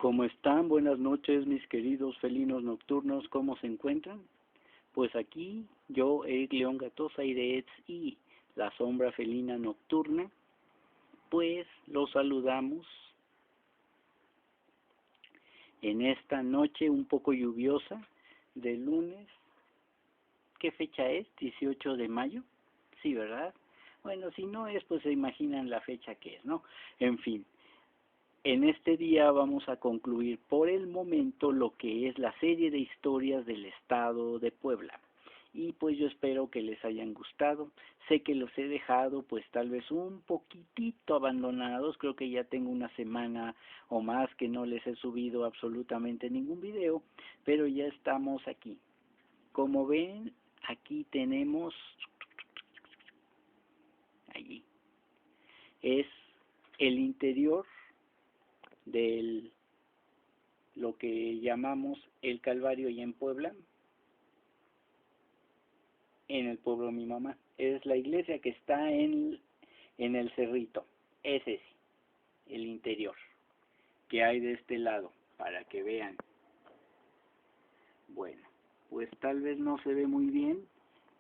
¿Cómo están? Buenas noches, mis queridos felinos nocturnos. ¿Cómo se encuentran? Pues aquí, yo, Eric León Gatosa Ireetz y la sombra felina nocturna, pues los saludamos en esta noche un poco lluviosa de lunes. ¿Qué fecha es? ¿18 de mayo? Sí, ¿verdad? Bueno, si no es, pues se imaginan la fecha que es, ¿no? En fin. En este día vamos a concluir por el momento lo que es la serie de historias del estado de Puebla. Y pues yo espero que les hayan gustado. Sé que los he dejado pues tal vez un poquitito abandonados. Creo que ya tengo una semana o más que no les he subido absolutamente ningún video. Pero ya estamos aquí. Como ven, aquí tenemos... Allí. Es el interior de lo que llamamos el Calvario y en Puebla, en el pueblo de mi mamá. Es la iglesia que está en el cerrito. Ese sí, el interior que hay de este lado, para que vean. Bueno, pues tal vez no se ve muy bien,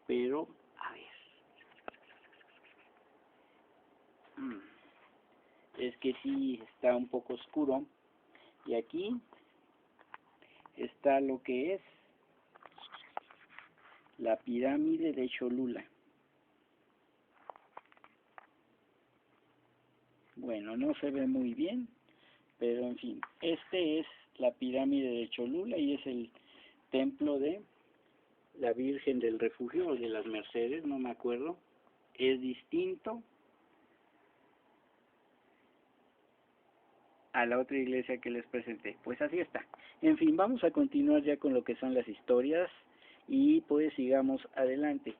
pero a ver. Es que sí está un poco oscuro. Y aquí está lo que es la pirámide de Cholula. Bueno, no se ve muy bien, pero en fin, este es la pirámide de Cholula y es el templo de la Virgen del Refugio o de las Mercedes, no me acuerdo. Es distinto a la otra iglesia que les presenté. Pues así está. En fin, vamos a continuar ya con lo que son las historias y pues sigamos adelante.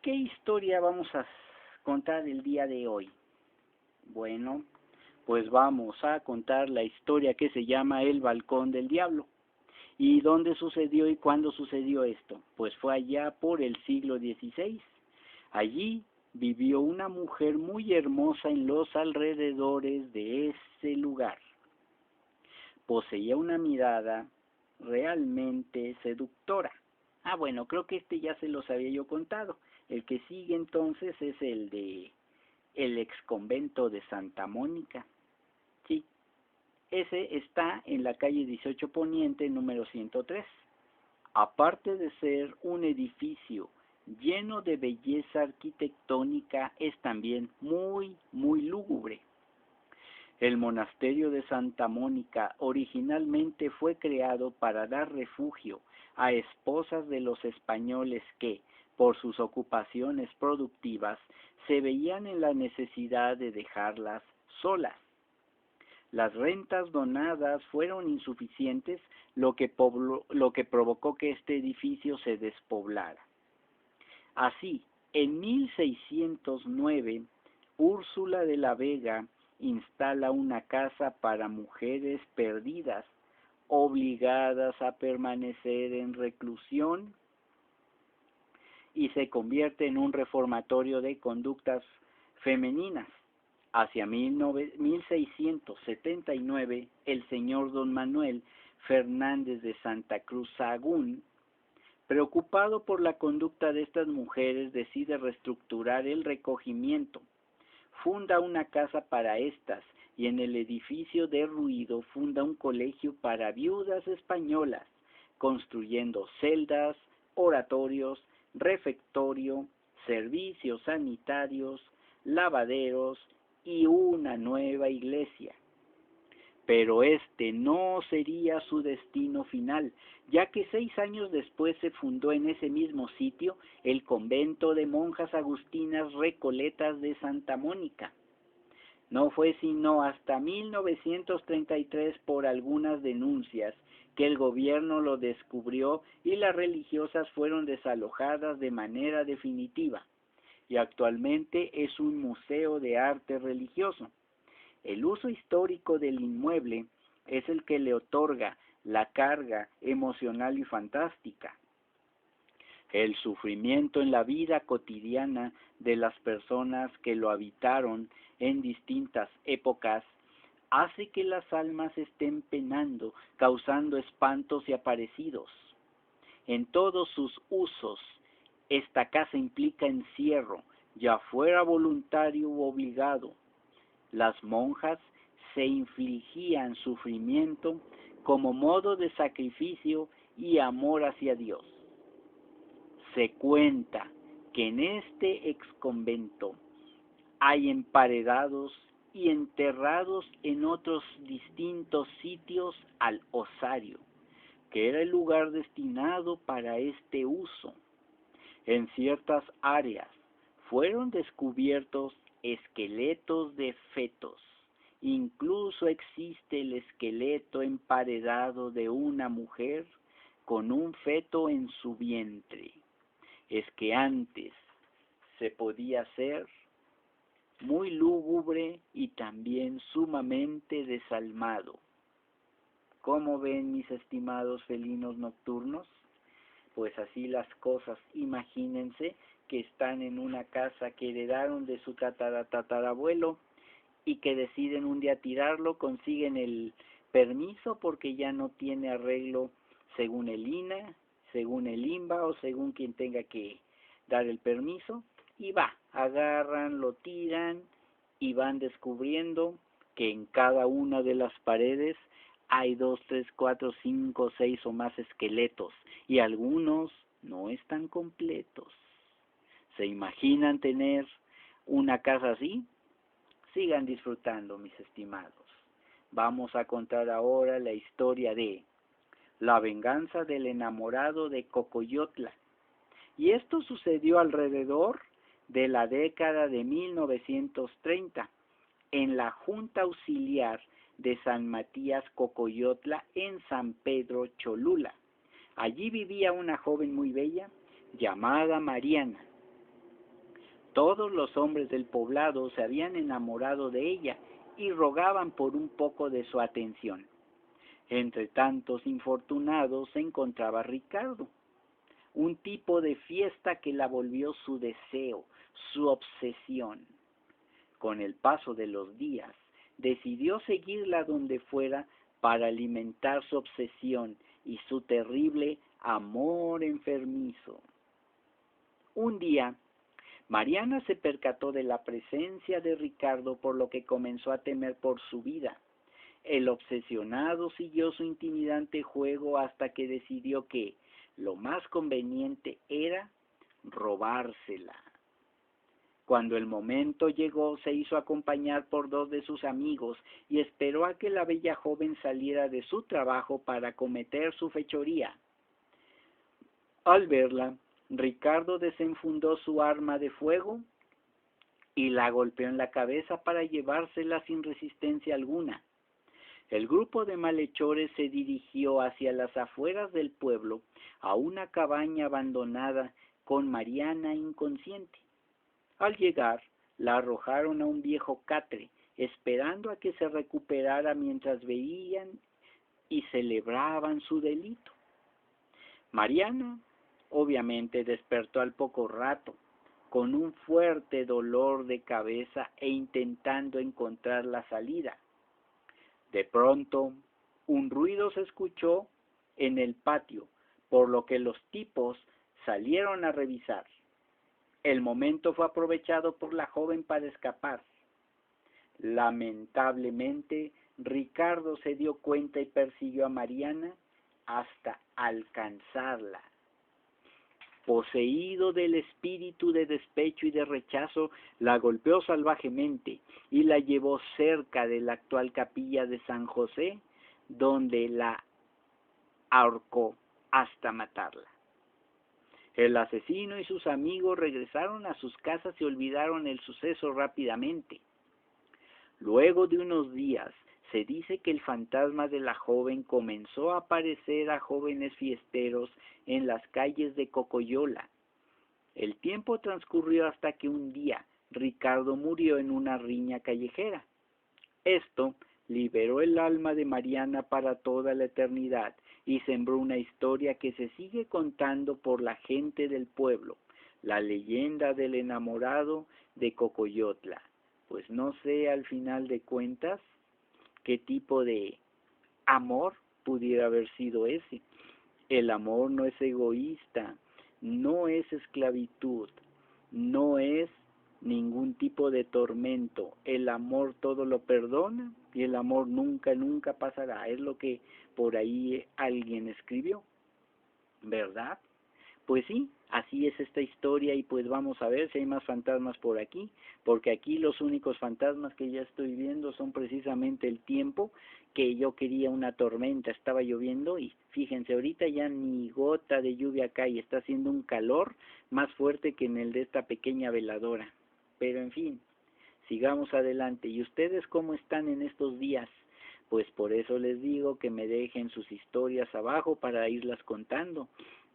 ¿Qué historia vamos a contar el día de hoy? Bueno, pues vamos a contar la historia que se llama El Balcón del Diablo. ¿Y dónde sucedió y cuándo sucedió esto? Pues fue allá por el siglo XVI. Allí vivió una mujer muy hermosa en los alrededores de ese lugar. Poseía una mirada realmente seductora. Ah, bueno, creo que este ya se los había yo contado. El que sigue entonces es el de el exconvento de Santa Mónica. Sí, ese está en la calle 18 Poniente, número 103. Aparte de ser un edificio lleno de belleza arquitectónica, es también muy lúgubre. El monasterio de Santa Mónica originalmente fue creado para dar refugio a esposas de los españoles que, por sus ocupaciones productivas, se veían en la necesidad de dejarlas solas. Las rentas donadas fueron insuficientes, lo que provocó que este edificio se despoblara. Así, en 1609, Úrsula de la Vega instala una casa para mujeres perdidas, obligadas a permanecer en reclusión, y se convierte en un reformatorio de conductas femeninas. Hacia 1679, el señor don Manuel Fernández de Santa Cruz Sahagún, preocupado por la conducta de estas mujeres, decide reestructurar el recogimiento. Funda una casa para estas y en el edificio derruido funda un colegio para viudas españolas, construyendo celdas, oratorios, refectorio, servicios sanitarios, lavaderos y una nueva iglesia. Pero este no sería su destino final, ya que 6 años después se fundó en ese mismo sitio el convento de monjas agustinas Recoletas de Santa Mónica. No fue sino hasta 1933, por algunas denuncias, que el gobierno lo descubrió y las religiosas fueron desalojadas de manera definitiva, y actualmente es un museo de arte religioso. El uso histórico del inmueble es el que le otorga la carga emocional y fantástica. El sufrimiento en la vida cotidiana de las personas que lo habitaron en distintas épocas hace que las almas estén penando, causando espantos y aparecidos. En todos sus usos, esta casa implica encierro, ya fuera voluntario u obligado. Las monjas se infligían sufrimiento como modo de sacrificio y amor hacia Dios. Se cuenta que en este exconvento hay emparedados y enterrados en otros distintos sitios al osario, que era el lugar destinado para este uso. En ciertas áreas fueron descubiertos esqueletos de fetos. Incluso existe el esqueleto emparedado de una mujer con un feto en su vientre. Es que antes se podía ser muy lúgubre y también sumamente desalmado. ¿Cómo ven, mis estimados felinos nocturnos? Pues así las cosas. Imagínense que están en una casa que heredaron de su tatarabuelo y que deciden un día tirarlo, consiguen el permiso porque ya no tiene arreglo según el INA, según el INBA o según quien tenga que dar el permiso, y agarran, lo tiran y van descubriendo que en cada una de las paredes hay 2, 3, 4, 5, 6 o más esqueletos, y algunos no están completos. ¿Se imaginan tener una casa así? Sigan disfrutando, mis estimados. Vamos a contar ahora la historia de la venganza del enamorado de Cocoyotla. Y esto sucedió alrededor de la década de 1930 en la Junta Auxiliar de San Matías Cocoyotla en San Pedro Cholula. Allí vivía una joven muy bella llamada Mariana. Todos los hombres del poblado se habían enamorado de ella y rogaban por un poco de su atención. Entre tantos infortunados se encontraba Ricardo, un tipo de fiesta que la volvió su deseo, su obsesión. Con el paso de los días, decidió seguirla donde fuera para alimentar su obsesión y su terrible amor enfermizo. Un día, Mariana se percató de la presencia de Ricardo, por lo que comenzó a temer por su vida. El obsesionado siguió su intimidante juego hasta que decidió que lo más conveniente era robársela. Cuando el momento llegó, se hizo acompañar por 2 de sus amigos y esperó a que la bella joven saliera de su trabajo para cometer su fechoría. Al verla, Ricardo desenfundó su arma de fuego y la golpeó en la cabeza para llevársela sin resistencia alguna. El grupo de malhechores se dirigió hacia las afueras del pueblo, a una cabaña abandonada con Mariana inconsciente. Al llegar, la arrojaron a un viejo catre, esperando a que se recuperara mientras veían y celebraban su delito. Mariana, obviamente, despertó al poco rato, con un fuerte dolor de cabeza e intentando encontrar la salida. De pronto, un ruido se escuchó en el patio, por lo que los tipos salieron a revisar. El momento fue aprovechado por la joven para escapar. Lamentablemente, Ricardo se dio cuenta y persiguió a Mariana hasta alcanzarla. Poseído del espíritu de despecho y de rechazo, la golpeó salvajemente y la llevó cerca de la actual capilla de San José, donde la ahorcó hasta matarla. El asesino y sus amigos regresaron a sus casas y olvidaron el suceso rápidamente. Luego de unos días, se dice que el fantasma de la joven comenzó a aparecer a jóvenes fiesteros en las calles de Cocoyola. El tiempo transcurrió hasta que un día Ricardo murió en una riña callejera. Esto liberó el alma de Mariana para toda la eternidad y sembró una historia que se sigue contando por la gente del pueblo, la leyenda del enamorado de Cocoyotla. Pues no sé al final de cuentas qué tipo de amor pudiera haber sido ese. El amor no es egoísta, no es esclavitud, no es ningún tipo de tormento. El amor todo lo perdona y el amor nunca, nunca pasará. Es lo que por ahí alguien escribió, ¿verdad? Pues sí, así es esta historia y pues vamos a ver si hay más fantasmas por aquí, porque aquí los únicos fantasmas que ya estoy viendo son precisamente el tiempo, que yo quería una tormenta, estaba lloviendo y fíjense, ahorita ya ni gota de lluvia cae, está haciendo un calor más fuerte que en el de esta pequeña veladora. Pero en fin, sigamos adelante. ¿Y ustedes cómo están en estos días? Pues por eso les digo que me dejen sus historias abajo para irlas contando.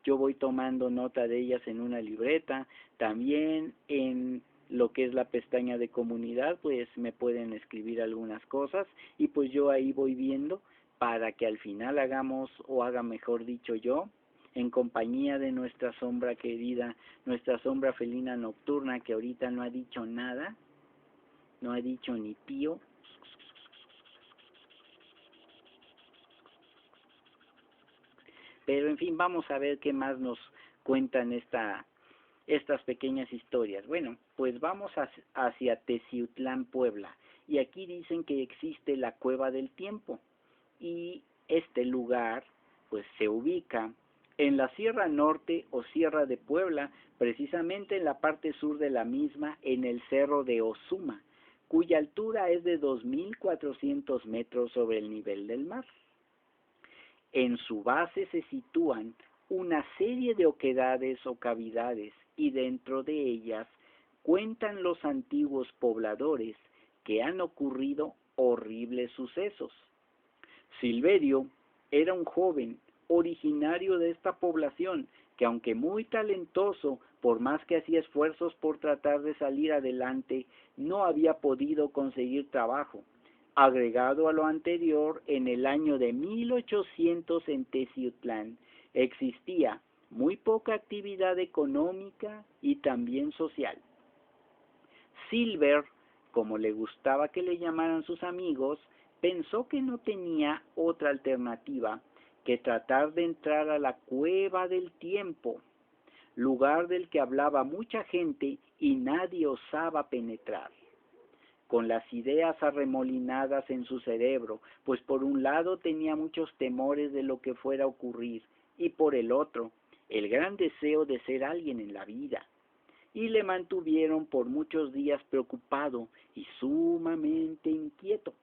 Yo voy tomando nota de ellas en una libreta, también en lo que es la pestaña de comunidad, pues me pueden escribir algunas cosas y pues yo ahí voy viendo para que al final hagamos, o haga mejor dicho yo, en compañía de nuestra sombra querida, nuestra sombra felina nocturna, que ahorita no ha dicho nada, no ha dicho ni pío. Pero en fin, vamos a ver qué más nos cuentan estas pequeñas historias. Bueno, pues vamos hacia Teciutlán, Puebla. Y aquí dicen que existe la Cueva del Tiempo. Y este lugar pues se ubica en la Sierra Norte o Sierra de Puebla, precisamente en la parte sur de la misma, en el cerro de Ozuma, cuya altura es de 2.400 metros sobre el nivel del mar. En su base se sitúan una serie de oquedades o cavidades y dentro de ellas cuentan los antiguos pobladores que han ocurrido horribles sucesos. Silverio era un joven originario de esta población que, aunque muy talentoso, por más que hacía esfuerzos por tratar de salir adelante, no había podido conseguir trabajo. Agregado a lo anterior, en el año de 1800 en Teciutlán existía muy poca actividad económica y también social. Silver, como le gustaba que le llamaran sus amigos, pensó que no tenía otra alternativa que tratar de entrar a la Cueva del Tiempo, lugar del que hablaba mucha gente y nadie osaba penetrar. Con las ideas arremolinadas en su cerebro, pues por un lado tenía muchos temores de lo que fuera a ocurrir, y por el otro, el gran deseo de ser alguien en la vida, y le mantuvieron por muchos días preocupado y sumamente inquieto,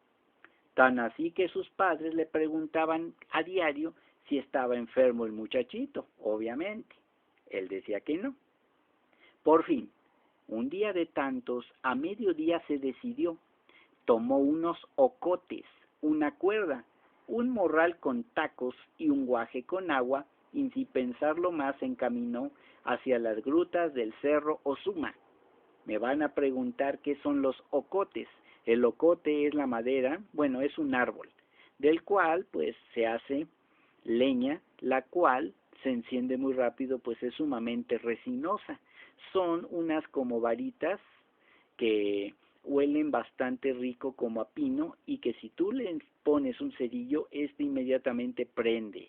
tan así que sus padres le preguntaban a diario si estaba enfermo el muchachito, obviamente. Él decía que no. Por fin, un día de tantos, a mediodía se decidió. Tomó unos ocotes, una cuerda, un morral con tacos y un guaje con agua, y sin pensarlo más se encaminó hacia las grutas del cerro Ozuma. Me van a preguntar qué son los ocotes. El ocote es la madera, bueno, es un árbol, del cual pues se hace leña, la cual se enciende muy rápido, pues es sumamente resinosa. Son unas como varitas que huelen bastante rico como a pino y que si tú le pones un cerillo, este inmediatamente prende.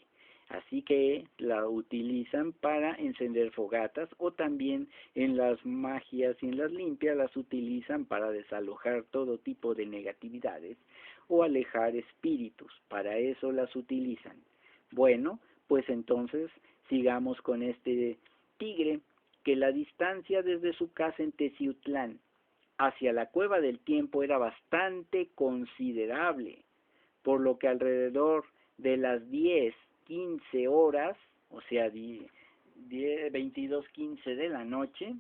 Así que la utilizan para encender fogatas o también en las magias y en las limpias las utilizan para desalojar todo tipo de negatividades o alejar espíritus. Para eso las utilizan. Bueno, pues entonces sigamos con este tigre que la distancia desde su casa en Teciutlán hacia la Cueva del Tiempo era bastante considerable, por lo que alrededor de las 10:15 horas, o sea, 22:15 de la noche,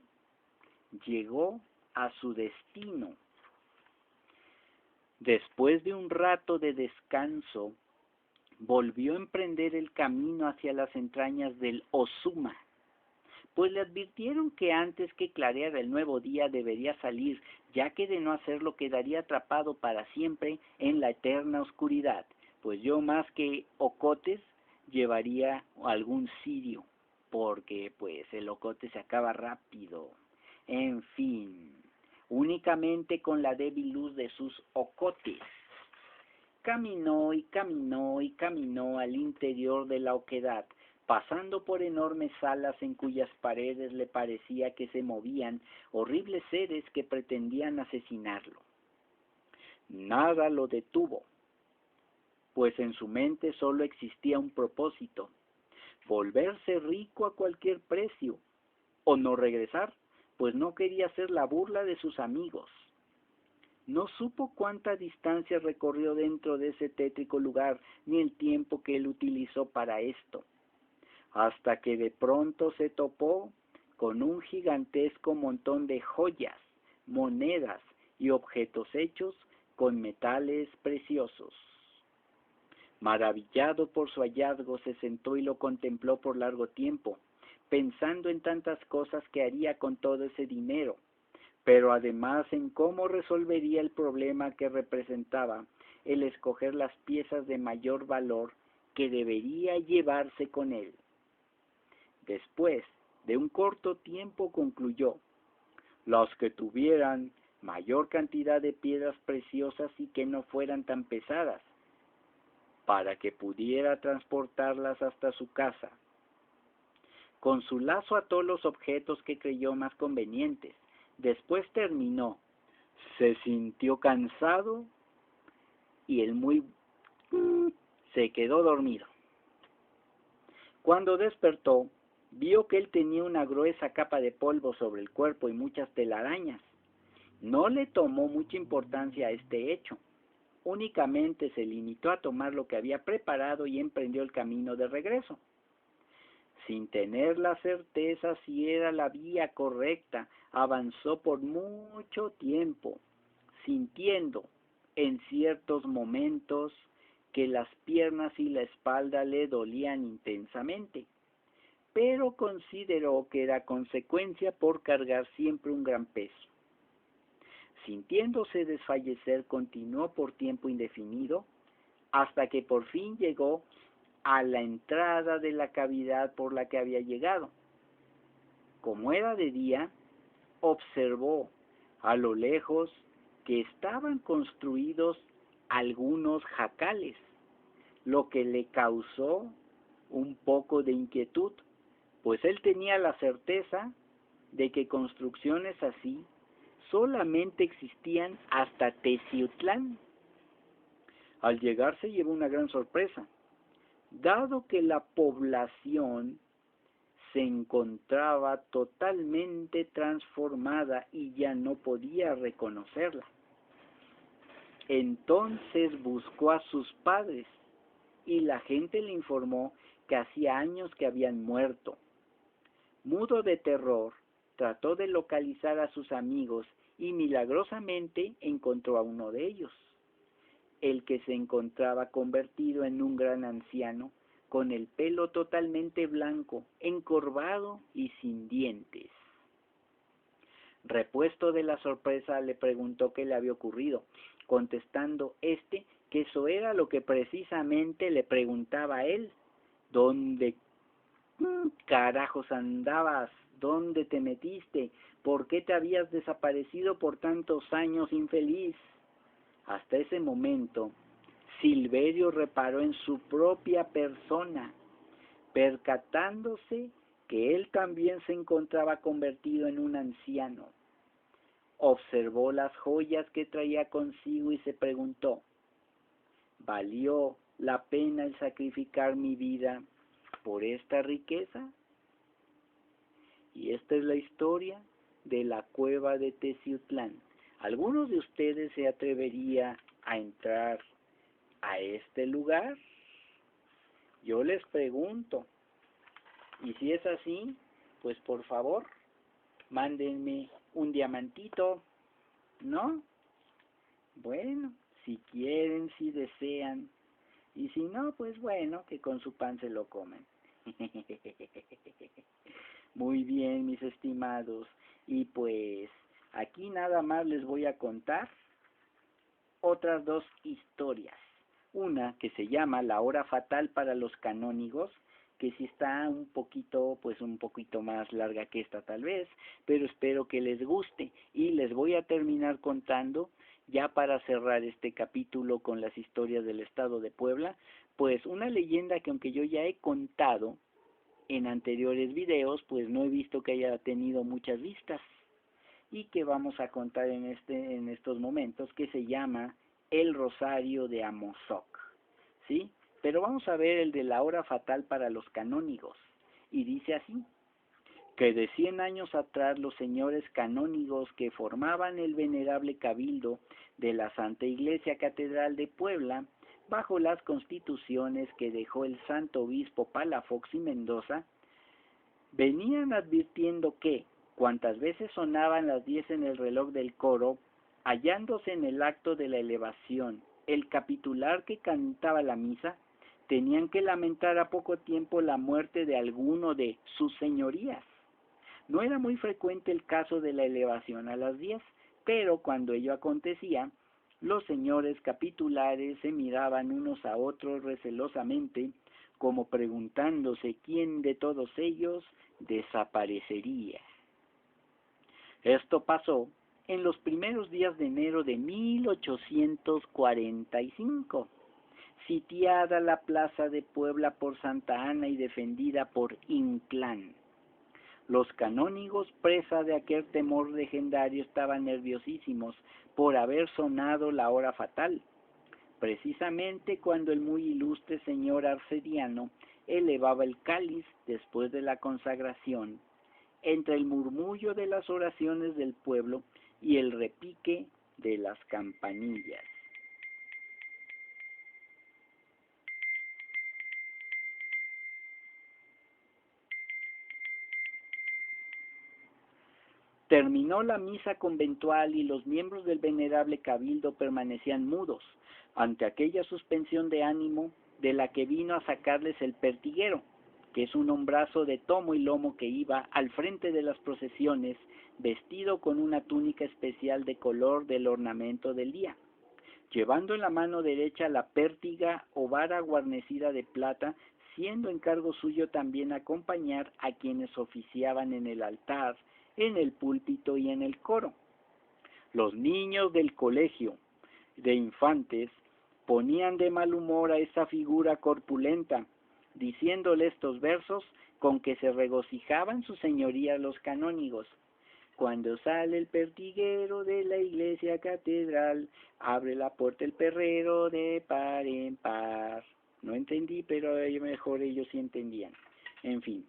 llegó a su destino. Después de un rato de descanso, volvió a emprender el camino hacia las entrañas del Ozuma, pues le advirtieron que antes que clareara el nuevo día debería salir, ya que de no hacerlo quedaría atrapado para siempre en la eterna oscuridad, pues yo más que ocotes llevaría algún cirio, porque pues el ocote se acaba rápido. En fin, únicamente con la débil luz de sus ocotes Caminó y caminó y caminó al interior de la oquedad, pasando por enormes salas en cuyas paredes le parecía que se movían horribles seres que pretendían asesinarlo. Nada lo detuvo, pues en su mente solo existía un propósito: volverse rico a cualquier precio, o no regresar, pues no quería ser la burla de sus amigos. No supo cuánta distancia recorrió dentro de ese tétrico lugar, ni el tiempo que él utilizó para esto, hasta que de pronto se topó con un gigantesco montón de joyas, monedas y objetos hechos con metales preciosos. Maravillado por su hallazgo, se sentó y lo contempló por largo tiempo, pensando en tantas cosas que haría con todo ese dinero, pero además en cómo resolvería el problema que representaba el escoger las piezas de mayor valor que debería llevarse con él. Después de un corto tiempo concluyó: las que tuvieran mayor cantidad de piedras preciosas y que no fueran tan pesadas, para que pudiera transportarlas hasta su casa. Con su lazo ató los objetos que creyó más convenientes. Después terminó. Se sintió cansado y se quedó dormido. Cuando despertó, vio que él tenía una gruesa capa de polvo sobre el cuerpo y muchas telarañas. No le tomó mucha importancia a este hecho. Únicamente se limitó a tomar lo que había preparado y emprendió el camino de regreso. Sin tener la certeza si era la vía correcta, avanzó por mucho tiempo, sintiendo en ciertos momentos que las piernas y la espalda le dolían intensamente, pero consideró que era consecuencia por cargar siempre un gran peso. Sintiéndose desfallecer, continuó por tiempo indefinido, hasta que por fin llegó a la entrada de la cavidad por la que había llegado. Como era de día, observó a lo lejos que estaban construidos algunos jacales, lo que le causó un poco de inquietud, pues él tenía la certeza de que construcciones así solamente existían hasta Teciutlán. Al llegar se llevó una gran sorpresa, dado que la población se encontraba totalmente transformada y ya no podía reconocerla. Entonces buscó a sus padres y la gente le informó que hacía años que habían muerto. Mudo de terror, trató de localizar a sus amigos y milagrosamente encontró a uno de ellos, el que se encontraba convertido en un gran anciano, con el pelo totalmente blanco, encorvado y sin dientes. Repuesto de la sorpresa, le preguntó qué le había ocurrido, contestando que eso era lo que precisamente le preguntaba a él. ¿Dónde carajos andabas? ¿Dónde te metiste? ¿Por qué te habías desaparecido por tantos años, infeliz? Hasta ese momento, Silverio reparó en su propia persona, percatándose que él también se encontraba convertido en un anciano. Observó las joyas que traía consigo y se preguntó: ¿valió la pena el sacrificar mi vida por esta riqueza? Y esta es la historia de la cueva de Teciutlán. ¿Algunos de ustedes se atrevería a entrar a este lugar? Yo les pregunto. Y si es así, pues por favor, mándenme un diamantito, ¿no? Bueno, si quieren, si desean. Y si no, pues bueno, que con su pan se lo comen. Muy bien, mis estimados. Y pues aquí nada más les voy a contar otras dos historias. Una que se llama La hora fatal para los canónigos, que sí está un poquito más larga que esta tal vez, pero espero que les guste. Y les voy a terminar contando ya para cerrar este capítulo con las historias del estado de Puebla, pues una leyenda que aunque yo ya he contado en anteriores videos, pues no he visto que haya tenido muchas vistas y que vamos a contar en estos momentos, que se llama El Rosario de Amozoc, ¿sí? Pero vamos a ver el de la hora fatal para los canónigos, y dice así: que de 100 años atrás los señores canónigos que formaban el venerable cabildo de la Santa Iglesia Catedral de Puebla, bajo las constituciones que dejó el santo obispo Palafox y Mendoza, venían advirtiendo que, cuantas veces sonaban las 10 en el reloj del coro, hallándose en el acto de la elevación el capitular que cantaba la misa, tenían que lamentar a poco tiempo la muerte de alguno de sus señorías. No era muy frecuente el caso de la elevación a las 10, pero cuando ello acontecía, los señores capitulares se miraban unos a otros recelosamente, como preguntándose quién de todos ellos desaparecería. Esto pasó en los primeros días de enero de 1845, sitiada la plaza de Puebla por Santa Ana y defendida por Inclán. Los canónigos, presa de aquel temor legendario, estaban nerviosísimos por haber sonado la hora fatal, precisamente cuando el muy ilustre señor Arcediano elevaba el cáliz después de la consagración, entre el murmullo de las oraciones del pueblo y el repique de las campanillas. Terminó la misa conventual y los miembros del venerable cabildo permanecían mudos ante aquella suspensión de ánimo de la que vino a sacarles el pertiguero, que es un hombrazo de tomo y lomo que iba al frente de las procesiones, vestido con una túnica especial de color del ornamento del día, llevando en la mano derecha la pértiga o vara guarnecida de plata, siendo encargo suyo también acompañar a quienes oficiaban en el altar, en el púlpito y en el coro. Los niños del colegio de infantes ponían de mal humor a esa figura corpulenta, diciéndole estos versos con que se regocijaban sus señorías los canónigos: cuando sale el pertiguero de la iglesia catedral, abre la puerta el perrero de par en par. No entendí, pero mejor ellos sí entendían. En fin,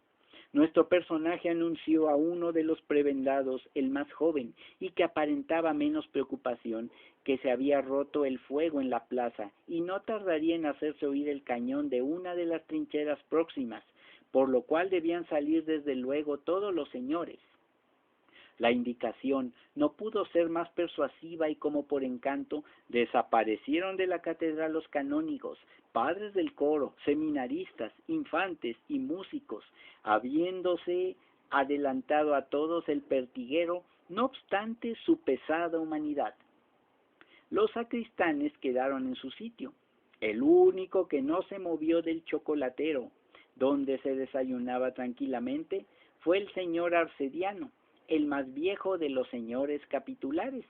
nuestro personaje anunció a uno de los prebendados, el más joven, y que aparentaba menos preocupación, que se había roto el fuego en la plaza, y no tardaría en hacerse oír el cañón de una de las trincheras próximas, por lo cual debían salir desde luego todos los señores. La indicación no pudo ser más persuasiva y como por encanto desaparecieron de la catedral los canónigos, padres del coro, seminaristas, infantes y músicos, habiéndose adelantado a todos el pertiguero, no obstante su pesada humanidad. Los sacristanes quedaron en su sitio. El único que no se movió del chocolatero, donde se desayunaba tranquilamente, fue el señor Arcediano, el más viejo de los señores capitulares,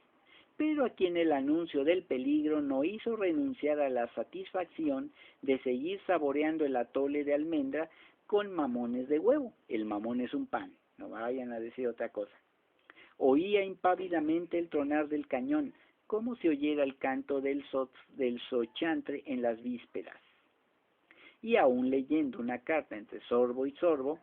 pero a quien el anuncio del peligro no hizo renunciar a la satisfacción de seguir saboreando el atole de almendra con mamones de huevo. El mamón es un pan, no vayan a decir otra cosa. Oía impávidamente el tronar del cañón, como si oyera el canto del sochantre en las vísperas. Y aún leyendo una carta entre sorbo y sorbo,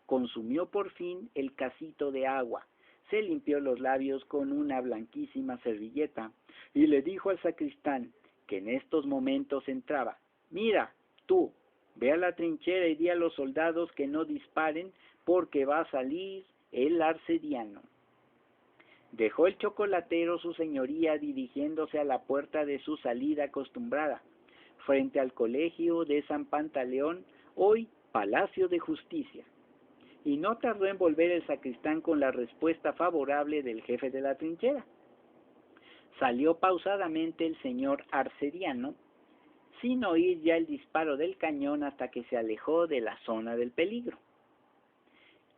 consumió por fin el casito de agua, se limpió los labios con una blanquísima servilleta y le dijo al sacristán, que en estos momentos entraba: mira, tú, ve a la trinchera y di a los soldados que no disparen porque va a salir el Arcediano. Dejó el chocolatero su señoría dirigiéndose a la puerta de su salida acostumbrada, frente al colegio de San Pantaleón, hoy Palacio de Justicia, y no tardó en volver el sacristán con la respuesta favorable del jefe de la trinchera. Salió pausadamente el señor Arcediano, sin oír ya el disparo del cañón hasta que se alejó de la zona del peligro.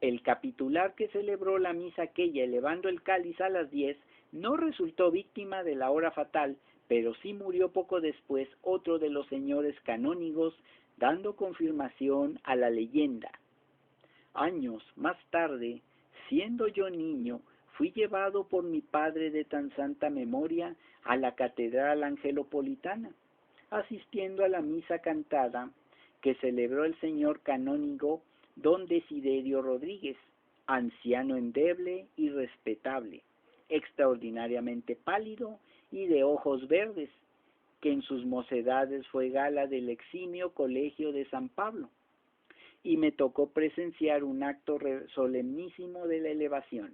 El capitular que celebró la misa aquella elevando el cáliz a las 10, No resultó víctima de la hora fatal, pero sí murió poco después otro de los señores canónigos, dando confirmación a la leyenda. Años más tarde, siendo yo niño, fui llevado por mi padre de tan santa memoria a la catedral angelopolitana, asistiendo a la misa cantada que celebró el señor canónigo don Desiderio Rodríguez, anciano endeble y respetable, extraordinariamente pálido y de ojos verdes, que en sus mocedades fue gala del eximio colegio de San Pablo, y me tocó presenciar un acto solemnísimo de la elevación.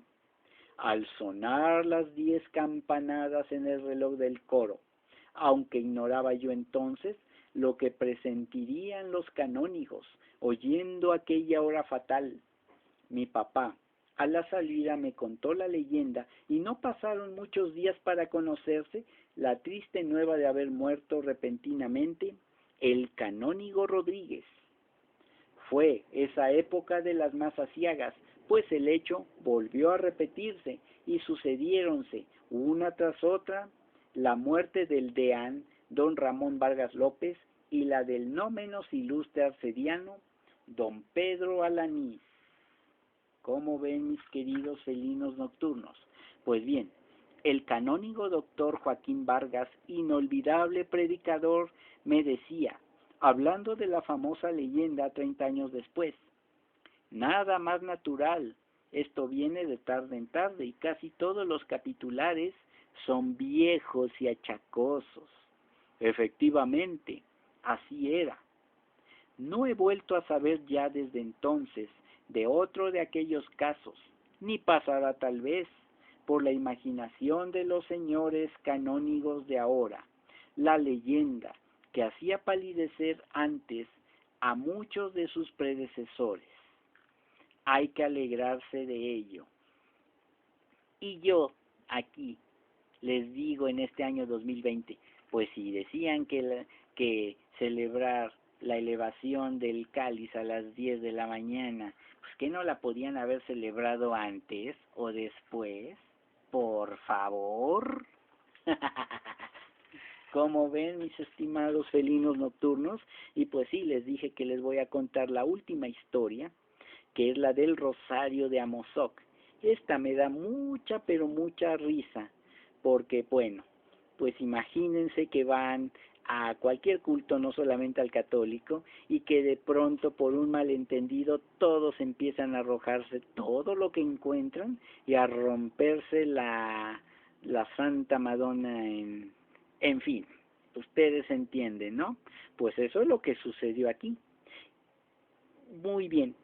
Al sonar las 10 campanadas en el reloj del coro, aunque ignoraba yo entonces lo que presentirían los canónigos, oyendo aquella hora fatal, mi papá, a la salida, me contó la leyenda y no pasaron muchos días para conocerse la triste nueva de haber muerto repentinamente el canónigo Rodríguez. Fue esa época de las más aciagas, pues el hecho volvió a repetirse y sucediéronse una tras otra la muerte del deán don Ramón Vargas López y la del no menos ilustre arcediano don Pedro Alanís. ¿Cómo ven, mis queridos felinos nocturnos? Pues bien, el canónigo doctor Joaquín Vargas, inolvidable predicador, me decía, hablando de la famosa leyenda 30 años después, nada más natural, esto viene de tarde en tarde y casi todos los capitulares son viejos y achacosos. Efectivamente, así era. No he vuelto a saber ya desde entonces de otro de aquellos casos, ni pasará tal vez por la imaginación de los señores canónigos de ahora, la leyenda que hacía palidecer antes a muchos de sus predecesores. Hay que alegrarse de ello. Y yo aquí les digo en este año 2020, pues si decían que celebrar la elevación del cáliz a las 10 de la mañana, pues que no la podían haber celebrado antes o después, por favor. Como ven, mis estimados felinos nocturnos, y pues sí, les dije que les voy a contar la última historia, que es la del Rosario de Amozoc. Esta me da mucha, pero mucha risa, porque bueno, pues imagínense que van a cualquier culto, no solamente al católico, y que de pronto por un malentendido todos empiezan a arrojarse todo lo que encuentran y a romperse la Santa Madonna en fin, ustedes entienden, ¿no? Pues eso es lo que sucedió aquí. Muy bien.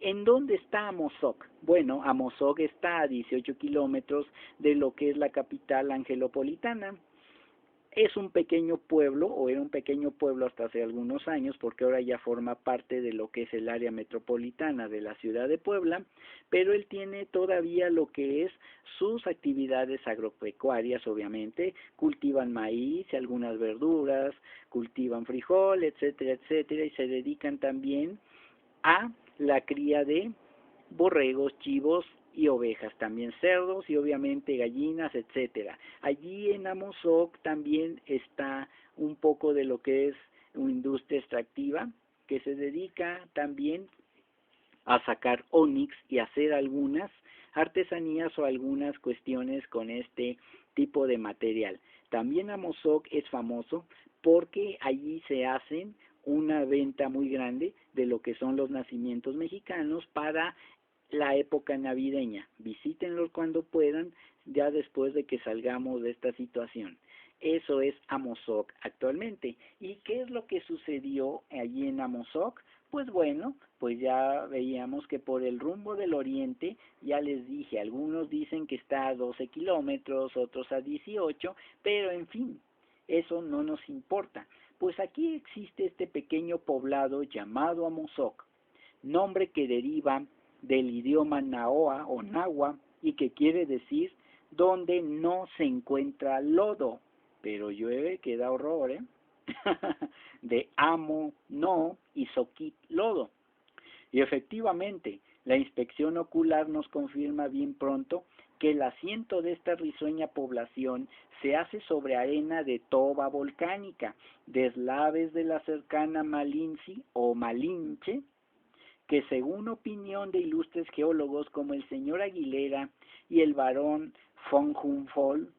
¿En dónde está Amozoc? Bueno, Amozoc está a 18 kilómetros de lo que es la capital angelopolitana. Es un pequeño pueblo, o era un pequeño pueblo hasta hace algunos años, porque ahora ya forma parte de lo que es el área metropolitana de la ciudad de Puebla, pero él tiene todavía lo que es sus actividades agropecuarias, obviamente, cultivan maíz y algunas verduras, cultivan frijol, etcétera, etcétera, y se dedican también a la cría de borregos, chivos y ovejas, también cerdos y obviamente gallinas, etcétera. Allí en Amozoc también está un poco de lo que es una industria extractiva que se dedica también a sacar ónix y hacer algunas artesanías o algunas cuestiones con este tipo de material. También Amozoc es famoso porque allí se hacen una venta muy grande de lo que son los nacimientos mexicanos para la época navideña. Visítenlos cuando puedan, ya después de que salgamos de esta situación. Eso es Amozoc actualmente. ¿Y qué es lo que sucedió allí en Amozoc? Pues bueno, pues ya veíamos que por el rumbo del oriente, ya les dije, algunos dicen que está a 12 kilómetros, otros a 18, pero en fin, eso no nos importa. Pues aquí existe este pequeño poblado llamado Amozoc, nombre que deriva del idioma nahoa o nahua y que quiere decir donde no se encuentra lodo, pero llueve que da horror, ¿eh? De amo, no y soquit, lodo. Y efectivamente, la inspección ocular nos confirma bien pronto que el asiento de esta risueña población se hace sobre arena de toba volcánica, deslaves de la cercana Malinci o Malinche, que según opinión de ilustres geólogos como el señor Aguilera y el barón von Humboldt,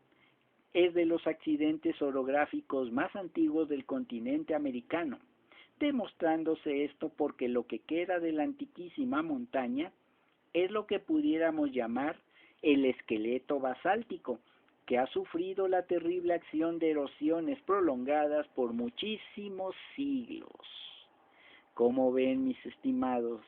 es de los accidentes orográficos más antiguos del continente americano, demostrándose esto porque lo que queda de la antiquísima montaña es lo que pudiéramos llamar el esqueleto basáltico, que ha sufrido la terrible acción de erosiones prolongadas por muchísimos siglos. ¿Cómo ven, mis estimados?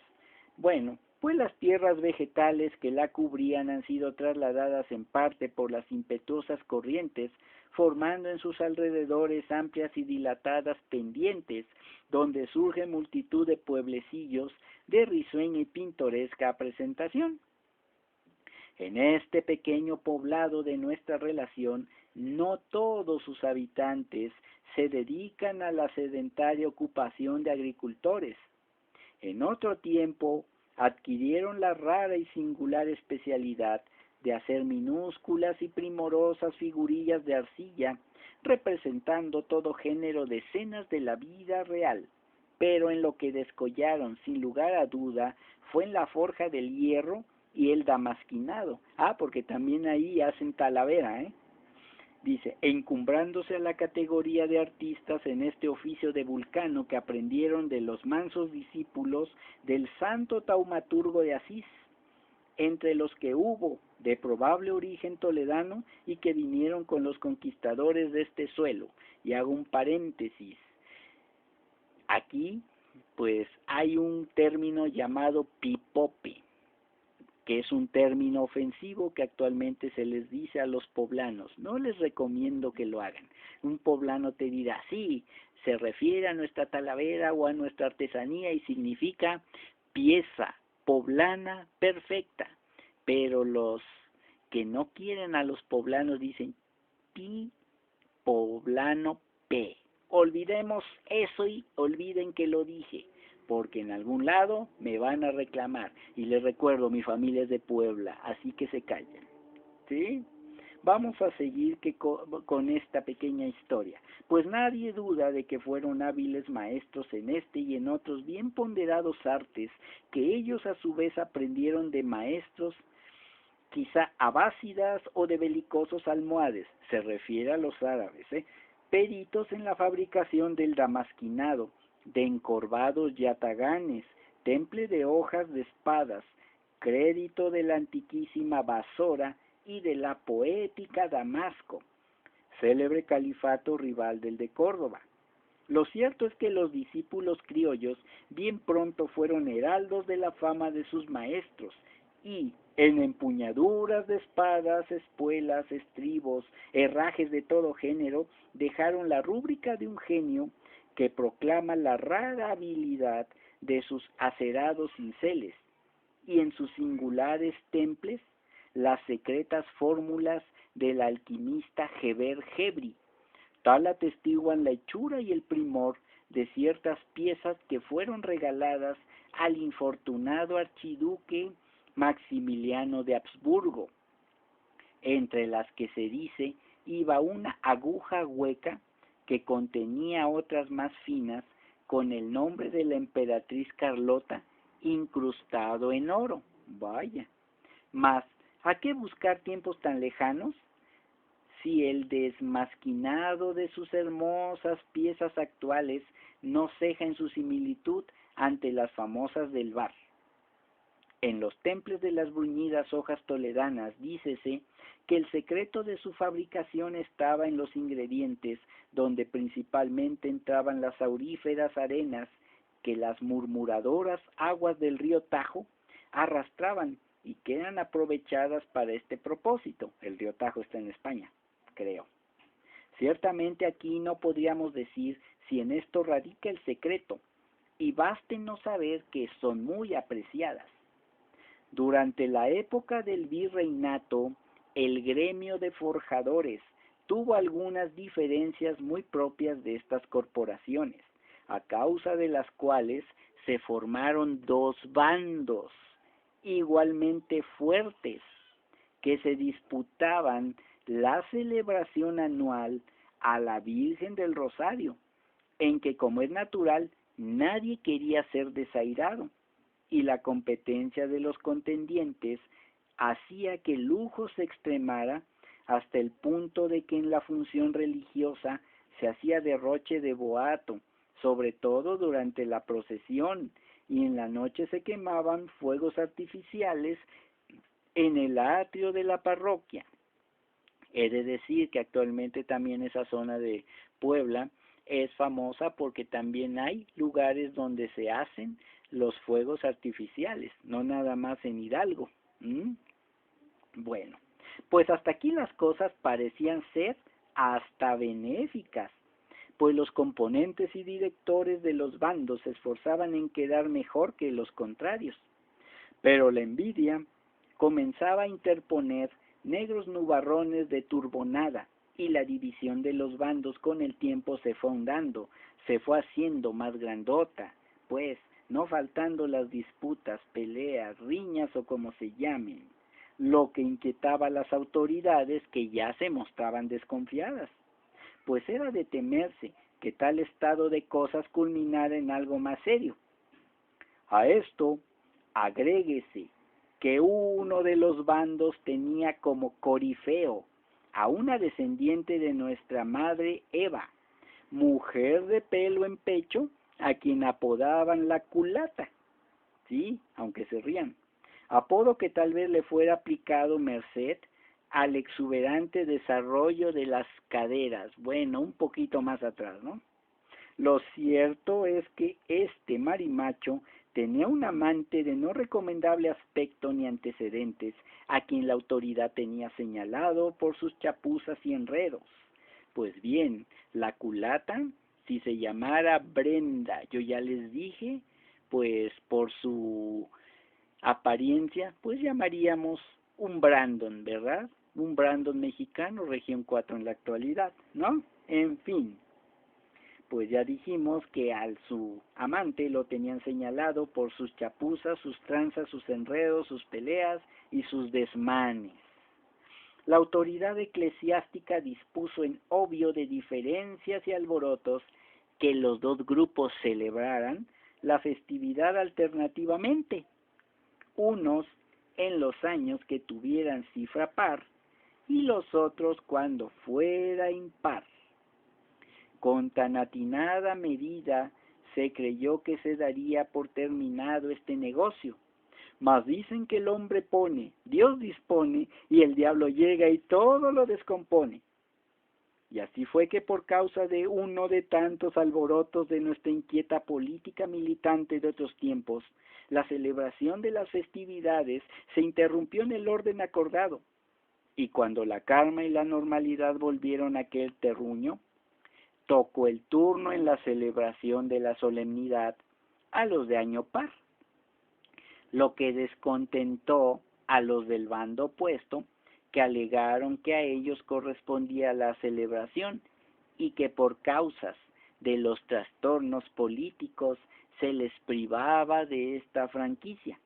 Bueno, pues las tierras vegetales que la cubrían han sido trasladadas en parte por las impetuosas corrientes, formando en sus alrededores amplias y dilatadas pendientes, donde surge multitud de pueblecillos de risueña y pintoresca presentación. En este pequeño poblado de nuestra relación, no todos sus habitantes se dedican a la sedentaria ocupación de agricultores. En otro tiempo adquirieron la rara y singular especialidad de hacer minúsculas y primorosas figurillas de arcilla, representando todo género de escenas de la vida real. Pero en lo que descollaron, sin lugar a duda, fue en la forja del hierro y el damasquinado. Porque también ahí hacen talavera, Dice, encumbrándose a la categoría de artistas en este oficio de vulcano que aprendieron de los mansos discípulos del santo taumaturgo de Asís, entre los que hubo de probable origen toledano y que vinieron con los conquistadores de este suelo. Y hago un paréntesis. Aquí, pues, hay un término llamado pipope, que es un término ofensivo que actualmente se les dice a los poblanos. No les recomiendo que lo hagan. Un poblano te dirá, sí, se refiere a nuestra talavera o a nuestra artesanía y significa pieza poblana perfecta. Pero los que no quieren a los poblanos dicen pi poblano p. Olvidemos eso y olviden que lo dije, porque en algún lado me van a reclamar. Y les recuerdo, mi familia es de Puebla, así que se callen. ¿Sí? Vamos a seguir con esta pequeña historia, pues nadie duda de que fueron hábiles maestros en este y en otros bien ponderados artes, que ellos a su vez aprendieron de maestros quizá abásidas o de belicosos almohades, se refiere a los árabes, peritos en la fabricación del damasquinado, de encorvados yataganes, temple de hojas de espadas, crédito de la antiquísima Basora y de la poética Damasco, célebre califato rival del de Córdoba. Lo cierto es que los discípulos criollos bien pronto fueron heraldos de la fama de sus maestros y, en empuñaduras de espadas, espuelas, estribos, herrajes de todo género, dejaron la rúbrica de un genio que proclama la rara habilidad de sus acerados cinceles, y en sus singulares temples las secretas fórmulas del alquimista Geber Gebri. Tal atestiguan la hechura y el primor de ciertas piezas que fueron regaladas al infortunado archiduque Maximiliano de Habsburgo, entre las que se dice iba una aguja hueca que contenía otras más finas con el nombre de la emperatriz Carlota incrustado en oro. Vaya. Mas, ¿a qué buscar tiempos tan lejanos? Si el desmasquinado de sus hermosas piezas actuales no ceja en su similitud ante las famosas del Var. En los templos de las bruñidas hojas toledanas dícese que el secreto de su fabricación estaba en los ingredientes, donde principalmente entraban las auríferas arenas que las murmuradoras aguas del río Tajo arrastraban y que eran aprovechadas para este propósito. El río Tajo está en España, creo. Ciertamente aquí no podríamos decir si en esto radica el secreto, y bástenos saber que son muy apreciadas. Durante la época del virreinato, el gremio de forjadores tuvo algunas diferencias muy propias de estas corporaciones, a causa de las cuales se formaron dos bandos igualmente fuertes, que se disputaban la celebración anual a la Virgen del Rosario, en que, como es natural, nadie quería ser desairado, y la competencia de los contendientes hacía que el lujo se extremara hasta el punto de que en la función religiosa se hacía derroche de boato, sobre todo durante la procesión, y en la noche se quemaban fuegos artificiales en el atrio de la parroquia. He de decir que actualmente también esa zona de Puebla es famosa porque también hay lugares donde se hacen los fuegos artificiales, no nada más en Hidalgo. Bueno, pues hasta aquí las cosas parecían ser hasta benéficas, pues los componentes y directores de los bandos se esforzaban en quedar mejor que los contrarios. Pero la envidia comenzaba a interponer negros nubarrones de turbonada, y la división de los bandos con el tiempo se fue ahondando, se fue haciendo más grandota, pues no faltando las disputas, peleas, riñas o como se llamen, lo que inquietaba a las autoridades, que ya se mostraban desconfiadas, pues era de temerse que tal estado de cosas culminara en algo más serio. A esto agréguese que uno de los bandos tenía como corifeo a una descendiente de nuestra madre Eva, mujer de pelo en pecho, a quien apodaban la culata, sí, aunque se rían, apodo que tal vez le fuera aplicado merced al exuberante desarrollo de las caderas, bueno, un poquito más atrás, ¿no? Lo cierto es que este marimacho tenía un amante de no recomendable aspecto ni antecedentes, a quien la autoridad tenía señalado por sus chapuzas y enredos. Pues bien, la culata, si se llamara Brenda, yo ya les dije, pues por su apariencia, pues llamaríamos un Brandon, ¿verdad? Un Brandon mexicano, región 4 en la actualidad, ¿no? En fin, pues ya dijimos que al su amante lo tenían señalado por sus chapuzas, sus tranzas, sus enredos, sus peleas y sus desmanes. La autoridad eclesiástica dispuso en obvio de diferencias y alborotos que los dos grupos celebraran la festividad alternativamente, unos en los años que tuvieran cifra par y los otros cuando fuera impar. Con tan atinada medida se creyó que se daría por terminado este negocio. Mas dicen que el hombre pone, Dios dispone, y el diablo llega y todo lo descompone. Y así fue que por causa de uno de tantos alborotos de nuestra inquieta política militante de otros tiempos, la celebración de las festividades se interrumpió en el orden acordado, y cuando la calma y la normalidad volvieron a aquel terruño, tocó el turno en la celebración de la solemnidad a los de año par, lo que descontentó a los del bando opuesto, que alegaron que a ellos correspondía la celebración y que por causas de los trastornos políticos se les privaba de esta franquicia.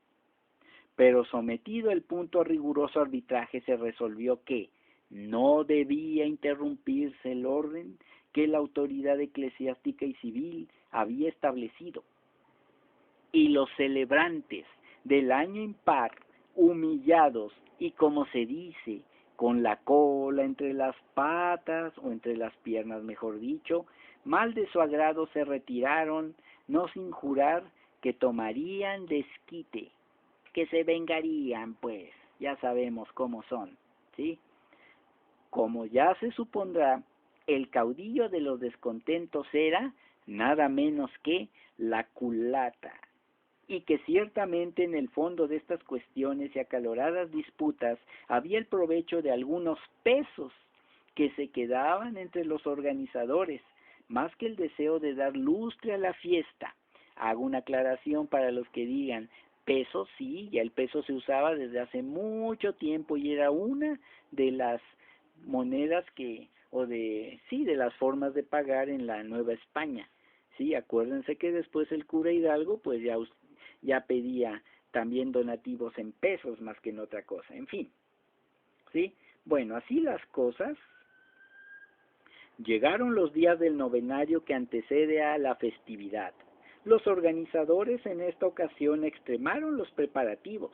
Pero sometido el punto a riguroso arbitraje, se resolvió que no debía interrumpirse el orden que la autoridad eclesiástica y civil había establecido, y los celebrantes del año impar, humillados y, como se dice, con la cola entre las patas, o entre las piernas mejor dicho, mal de su agrado se retiraron, no sin jurar que tomarían desquite, que se vengarían, pues, ya sabemos cómo son, ¿sí? Como ya se supondrá, el caudillo de los descontentos era nada menos que la culata, y que ciertamente en el fondo de estas cuestiones y acaloradas disputas había el provecho de algunos pesos que se quedaban entre los organizadores, más que el deseo de dar lustre a la fiesta. Hago una aclaración para los que digan, pesos sí, ya el peso se usaba desde hace mucho tiempo y era una de las monedas de las formas de pagar en la Nueva España. Sí, acuérdense que después el cura Hidalgo pues ya pedía también donativos en pesos más que en otra cosa. En fin, ¿sí? Bueno, así las cosas, llegaron los días del novenario que antecede a la festividad. Los organizadores en esta ocasión extremaron los preparativos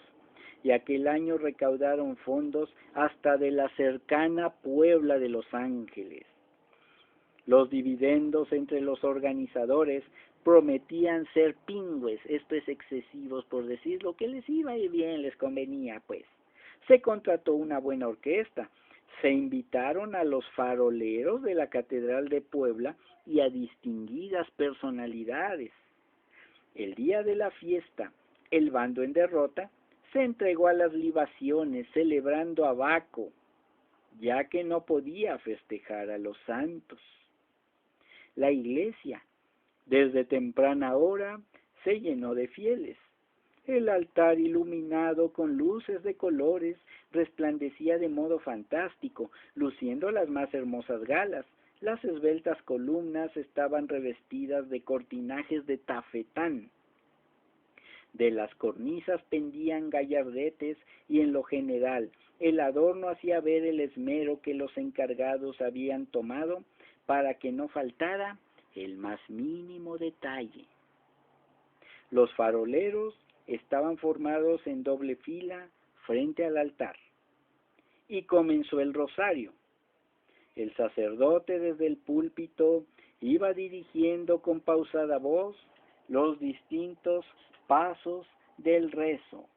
y aquel año recaudaron fondos hasta de la cercana Puebla de Los Ángeles. Los dividendos entre los organizadores prometían ser pingües, esto es excesivos por decir lo que les iba a ir bien, les convenía pues. Se contrató una buena orquesta, se invitaron a los faroleros de la Catedral de Puebla y a distinguidas personalidades. El día de la fiesta, el bando en derrota se entregó a las libaciones celebrando a Baco, ya que no podía festejar a los santos. La iglesia, desde temprana hora, se llenó de fieles. El altar, iluminado con luces de colores, resplandecía de modo fantástico, luciendo las más hermosas galas. Las esbeltas columnas estaban revestidas de cortinajes de tafetán. De las cornisas pendían gallardetes y en lo general el adorno hacía ver el esmero que los encargados habían tomado para que no faltara el más mínimo detalle. Los faroleros estaban formados en doble fila frente al altar y comenzó el rosario. El sacerdote desde el púlpito iba dirigiendo con pausada voz los distintos pasos del rezo.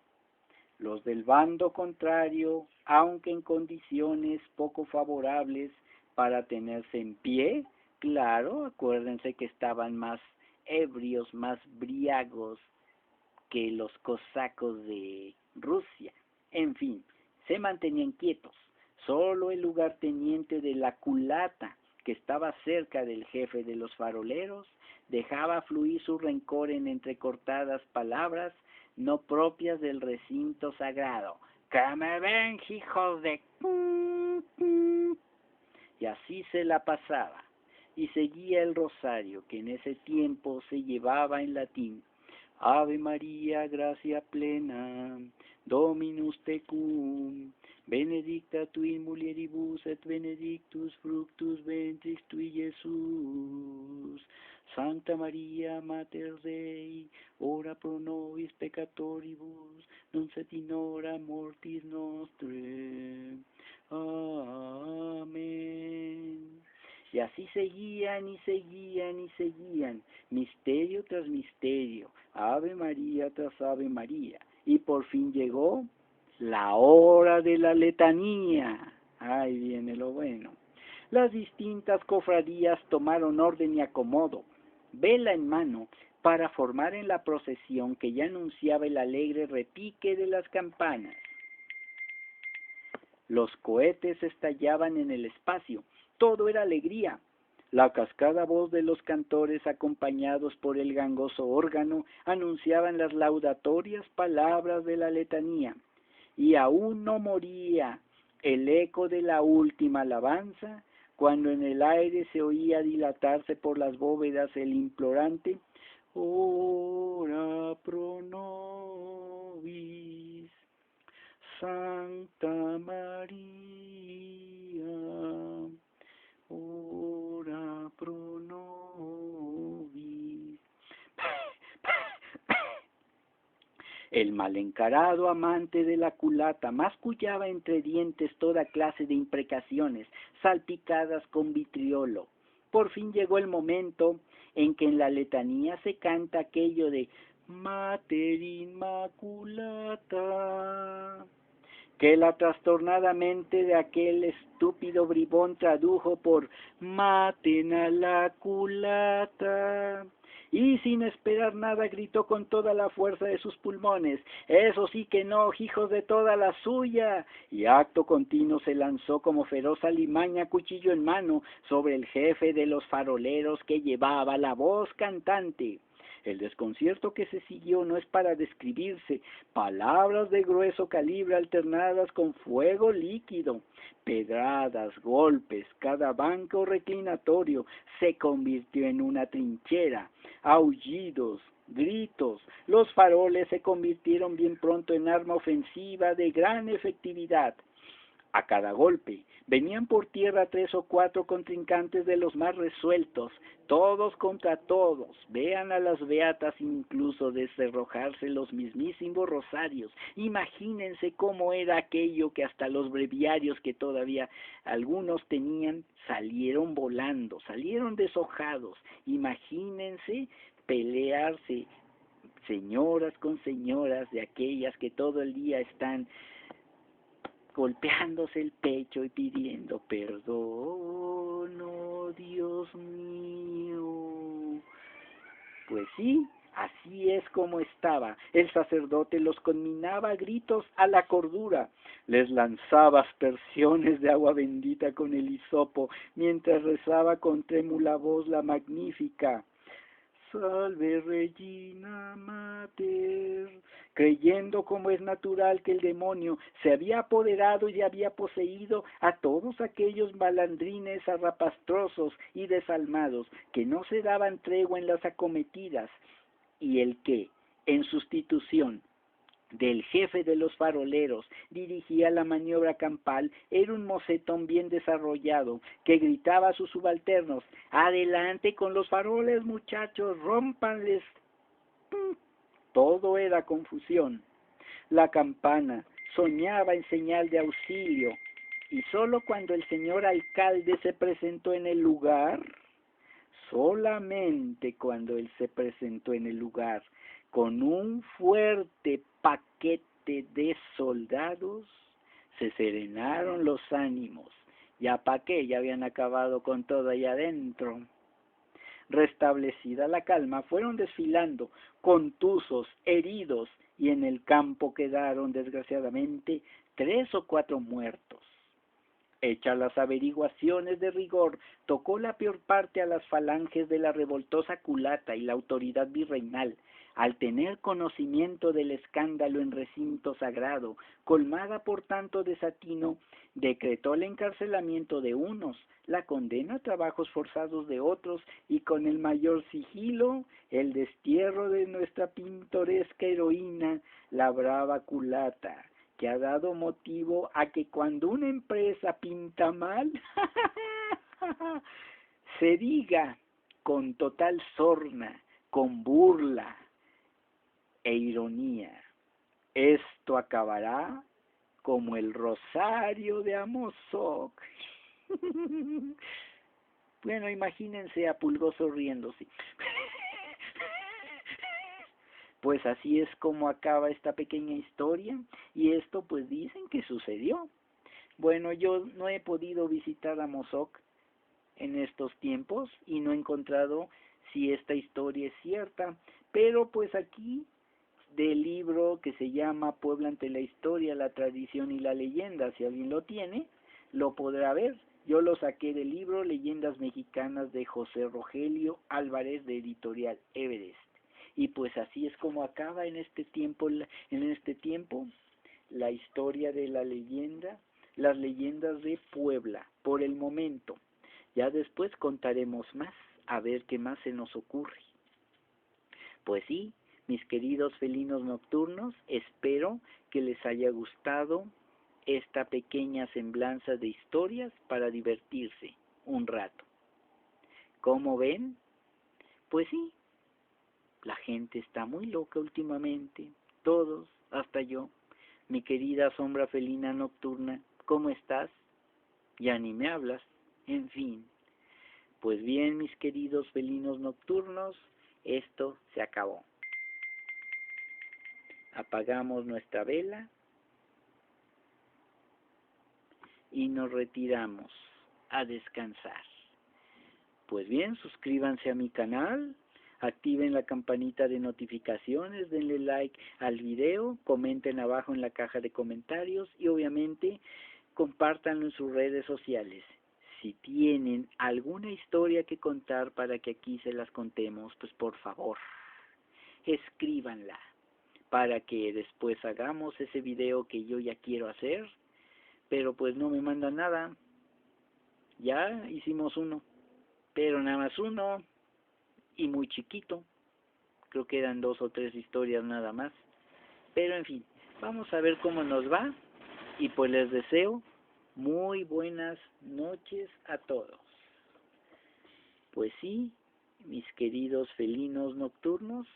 Los del bando contrario, aunque en condiciones poco favorables para tenerse en pie, claro, acuérdense que estaban más ebrios, más briagos que los cosacos de Rusia. En fin, se mantenían quietos. Solo el lugarteniente de la culata, que estaba cerca del jefe de los faroleros, dejaba fluir su rencor en entrecortadas palabras no propias del recinto sagrado. ¡Que me ven, hijos de... Y así se la pasaba, y seguía el rosario, que en ese tiempo se llevaba en latín. Ave María, gracia plena, Dominus tecum, benedicta tu in mulieribus et benedictus fructus ventris tui, Jesús. Santa María, Mater Dei, ora pro nobis peccatoribus, non et in hora mortis nostrae. Amén. Y así seguían y seguían y seguían, misterio tras misterio, Ave María tras Ave María, y por fin llegó la hora de la letanía. Ahí viene lo bueno. Las distintas cofradías tomaron orden y acomodo, vela en mano, para formar en la procesión que ya anunciaba el alegre repique de las campanas. Los cohetes estallaban en el espacio, todo era alegría. La cascada voz de los cantores, acompañados por el gangoso órgano, anunciaban las laudatorias palabras de la letanía. Y aún no moría el eco de la última alabanza, cuando en el aire se oía dilatarse por las bóvedas el implorante Ora pro nobis, Santa María, ora pro nobis. El mal encarado amante de la culata mascullaba entre dientes toda clase de imprecaciones, salpicadas con vitriolo. Por fin llegó el momento en que en la letanía se canta aquello de Mater Inmaculata, que la trastornada mente de aquel estúpido bribón tradujo por maten a la culata. Y sin esperar nada gritó con toda la fuerza de sus pulmones, eso sí que no, hijos de toda la suya, y acto continuo se lanzó como feroz alimaña, cuchillo en mano, sobre el jefe de los faroleros que llevaba la voz cantante. El desconcierto que se siguió no es para describirse, palabras de grueso calibre alternadas con fuego líquido, pedradas, golpes, cada banco reclinatorio se convirtió en una trinchera, aullidos, gritos, los faroles se convirtieron bien pronto en arma ofensiva de gran efectividad. a cada golpe. Venían por tierra 3 o 4 contrincantes de los más resueltos, todos contra todos. Vean a las beatas incluso descerrojarse los mismísimos rosarios. Imagínense cómo era aquello, que hasta los breviarios que todavía algunos tenían salieron volando, salieron deshojados. Imagínense pelearse señoras con señoras, de aquellas que todo el día están golpeándose el pecho y pidiendo perdón, oh Dios mío. Pues sí, así es como estaba. El sacerdote los conminaba a gritos a la cordura, les lanzaba aspersiones de agua bendita con el hisopo, mientras rezaba con trémula voz la magnífica Salve Regina Mater, creyendo, como es natural, que el demonio se había apoderado y había poseído a todos aquellos malandrines zarrapastrosos y desalmados que no se daban tregua en las acometidas, y el que, en sustitución del jefe de los faroleros, dirigía la maniobra campal, era un mocetón bien desarrollado, que gritaba a sus subalternos: adelante con los faroles, muchachos, rómpanles. Todo era confusión. La campana soñaba en señal de auxilio, y sólo cuando el señor alcalde se presentó en el lugar, solamente cuando él se presentó en el lugar, con un fuerte paquete de soldados, se serenaron los ánimos. Ya pa' qué, ya habían acabado con todo allá adentro. Restablecida la calma, fueron desfilando, contusos, heridos, y en el campo quedaron, desgraciadamente, 3 o 4 muertos. Hechas las averiguaciones de rigor, tocó la peor parte a las falanges de la revoltosa culata y la autoridad virreinal. Al tener conocimiento del escándalo en recinto sagrado, colmada por tanto desatino, decretó el encarcelamiento de unos, la condena a trabajos forzados de otros, y con el mayor sigilo el destierro de nuestra pintoresca heroína, la brava culata, que ha dado motivo a que cuando una empresa pinta mal, se diga con total sorna, con burla e ironía: esto acabará como el rosario de Amozoc. Bueno, imagínense a Pulgoso riéndose. Pues así es como acaba esta pequeña historia, y esto pues dicen que sucedió. Bueno, yo no he podido visitar Amozoc en estos tiempos y no he encontrado si esta historia es cierta, pero pues aquí del libro que se llama Puebla ante la historia, la tradición y la leyenda, si alguien lo tiene, lo podrá ver. Yo lo saqué del libro Leyendas Mexicanas de José Rogelio Álvarez, de Editorial Everest. Y pues así es como acaba en este tiempo la historia de la leyenda, las leyendas de Puebla, por el momento. Ya después contaremos más, a ver qué más se nos ocurre. Pues sí, mis queridos felinos nocturnos, espero que les haya gustado esta pequeña semblanza de historias para divertirse un rato. ¿Cómo ven? Pues sí, la gente está muy loca últimamente, todos, hasta yo. Mi querida sombra felina nocturna, ¿cómo estás? Ya ni me hablas. En fin, pues bien, mis queridos felinos nocturnos, esto se acabó. Apagamos nuestra vela y nos retiramos a descansar. Pues bien, suscríbanse a mi canal, activen la campanita de notificaciones, denle like al video, comenten abajo en la caja de comentarios y obviamente compártanlo en sus redes sociales. Si tienen alguna historia que contar para que aquí se las contemos, pues por favor, escríbanla para que después hagamos ese video que yo ya quiero hacer, pero pues no me mandan nada. Ya hicimos uno, pero nada más uno, y muy chiquito. Creo que eran 2 o 3 historias nada más. Pero en fin, vamos a ver cómo nos va, y pues les deseo Muy buenas noches a todos. Pues sí, mis queridos felinos nocturnos,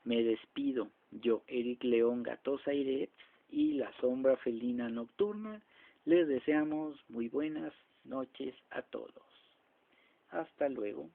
me despido. Yo, Eric León Gatosa Iretz y la sombra felina nocturna, les deseamos muy buenas noches a todos. Hasta luego.